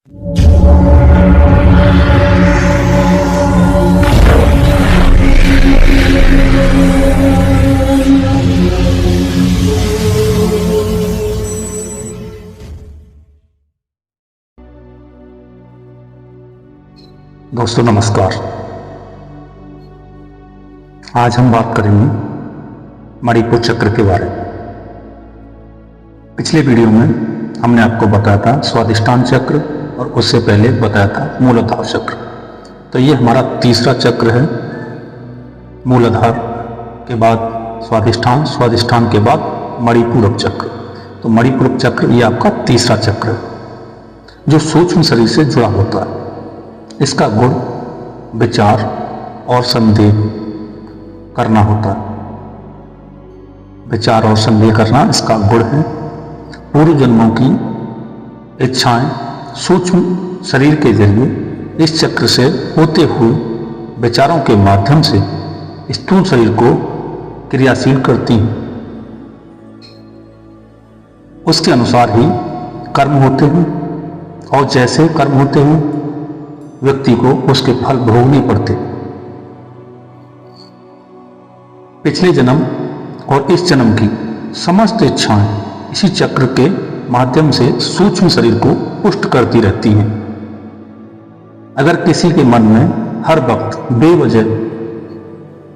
दोस्तों नमस्कार। आज हम बात करेंगे मणिपुर चक्र के बारे में। पिछले वीडियो में हमने आपको बताया था स्वादिष्टान चक्र और उससे पहले बताया था मूलाधार चक्र। तो ये हमारा तीसरा चक्र है। मूलाधार के बाद स्वादिष्टान, स्वादिष्टान के बाद मणिपूरक चक्र। तो मणिपूरक चक्र ये आपका तीसरा चक्र है जो सूक्ष्म शरीर से जुड़ा होता है। इसका गुण विचार और संदेह करना होता है। विचार और संदेह करना इसका गुण है। पूर्व जन्मों की इच्छाएं सूक्ष्म शरीर के जरिए इस चक्र से होते हुए विचारों के माध्यम से स्थूल शरीर को क्रियाशील करती हैं। उसके अनुसार ही कर्म होते हैं और जैसे कर्म होते हैं व्यक्ति को उसके फल भोगने पड़ते। पिछले जन्म और इस जन्म की समस्त इच्छाएं इसी चक्र के माध्यम से सूक्ष्म शरीर को पुष्ट करती रहती हैं। अगर किसी के मन में हर वक्त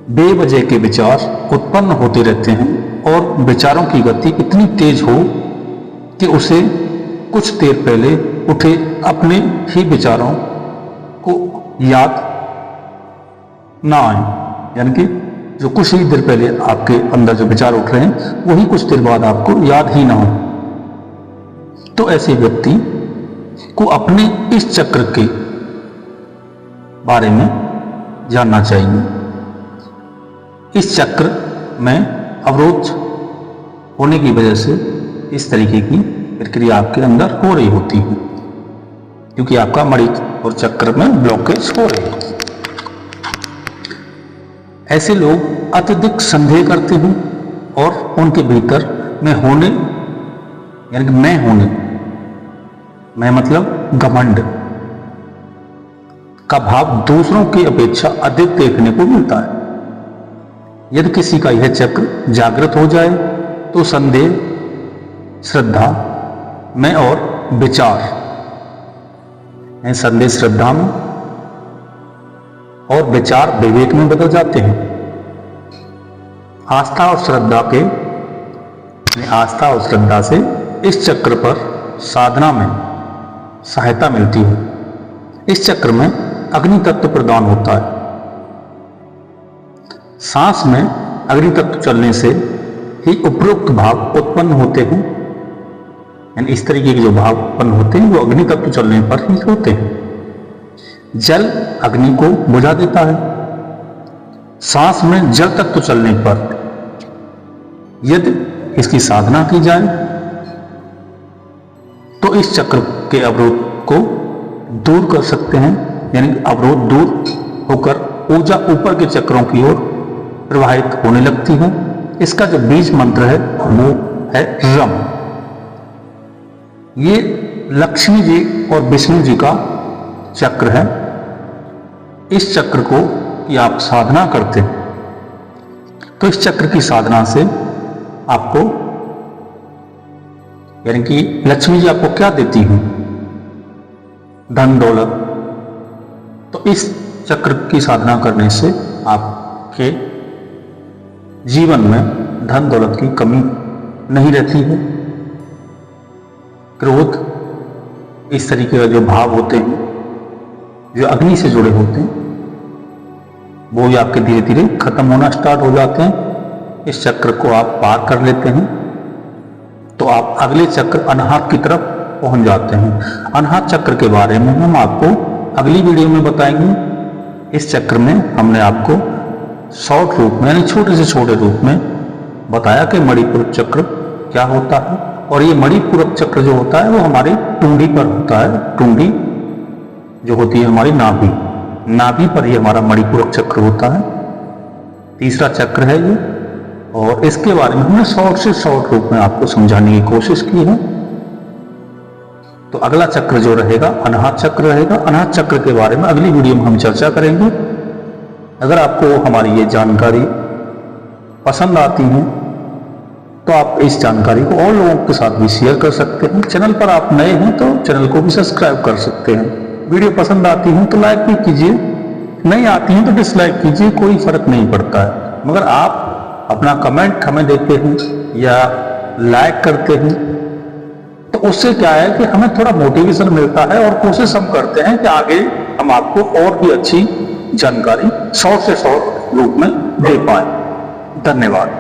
बेवजह के विचार उत्पन्न होते रहते हैं और विचारों की गति इतनी तेज हो कि उसे कुछ देर पहले उठे अपने ही विचारों को याद ना आए, यानी कि जो कुछ ही देर पहले आपके अंदर जो विचार उठ रहे हैं वही कुछ देर बाद आपको याद ही ना हो, तो ऐसे व्यक्ति को अपने इस चक्र के बारे में जानना चाहिए। इस चक्र में अवरोध होने की वजह से इस तरीके की प्रक्रिया आपके अंदर हो रही होती है, क्योंकि आपका मणिपुर चक्र में ब्लॉकेज हो रही है। ऐसे लोग अत्यधिक संदेह करते हैं और उनके भीतर में होने, यानी कि मैं मतलब घमंड का भाव दूसरों की अपेक्षा अधिक देखने को मिलता है। यदि किसी का यह चक्र जागृत हो जाए तो संदेह श्रद्धा में और विचार संदेह श्रद्धा में और विचार विवेक में बदल जाते हैं। आस्था और श्रद्धा से इस चक्र पर साधना में सहायता मिलती है। इस चक्र में अग्नि तत्व प्रदान होता है। सांस में अग्नि तत्व चलने से ही उपरोक्त भाव उत्पन्न होते हैं, यानी इस तरीके के जो भाव उत्पन्न होते हैं वो अग्नि तत्व चलने पर ही होते हैं। जल अग्नि को बुझा देता है। सांस में जल तत्व चलने पर यदि इसकी साधना की जाए तो इस चक्र के अवरोध को दूर कर सकते हैं, यानी अवरोध दूर होकर ऊर्जा ऊपर के चक्रों की ओर प्रवाहित होने लगती है। इसका जो बीज मंत्र है वो है रम। ये लक्ष्मी जी और विष्णु जी का चक्र है। इस चक्र को कि आप साधना करते हैं तो इस चक्र की साधना से आपको, यानी कि लक्ष्मी जी आपको क्या देती हैं? धन दौलत। तो इस चक्र की साधना करने से आपके जीवन में धन दौलत की कमी नहीं रहती है। क्रोध, इस तरीके का जो भाव होते हैं जो अग्नि से जुड़े होते हैं वो भी आपके धीरे धीरे खत्म होना स्टार्ट हो जाते हैं। इस चक्र को आप पार कर लेते हैं तो आप अगले चक्र अनाहत की तरफ पहुंच जाते हैं। अनाहत चक्र के बारे में हम आपको अगली वीडियो में बताएंगे। इस चक्र में हमने आपको शॉर्ट रूप में, यानी छोटे से छोटे रूप में बताया कि मणिपुर चक्र क्या होता है। और ये मणिपूरक चक्र जो होता है वो हमारी टुंडी पर होता है। टुंडी जो होती है हमारी नाभि पर ही हमारा मणिपूरक चक्र होता है। तीसरा चक्र है ये, और इसके बारे में हमने शॉर्ट से शॉर्ट रूप में आपको समझाने की कोशिश की है। तो अगला चक्र जो रहेगा अनाहत चक्र रहेगा। अनाहत चक्र के बारे में अगली वीडियो में हम चर्चा करेंगे। अगर आपको हमारी ये जानकारी पसंद आती है तो आप इस जानकारी को और लोगों के साथ भी शेयर कर सकते हैं। चैनल पर आप नए हैं तो चैनल को भी सब्सक्राइब कर सकते हैं। वीडियो पसंद आती है तो लाइक भी कीजिए, नहीं आती है तो डिसलाइक कीजिए, कोई फर्क नहीं पड़ता है। मगर आप अपना कमेंट हमें देते हैं या लाइक करते हैं तो उससे क्या है कि हमें थोड़ा मोटिवेशन मिलता है और कोशिश हम करते हैं कि आगे हम आपको और भी अच्छी जानकारी शॉर्ट से शॉर्ट रूप में दे पाए। धन्यवाद।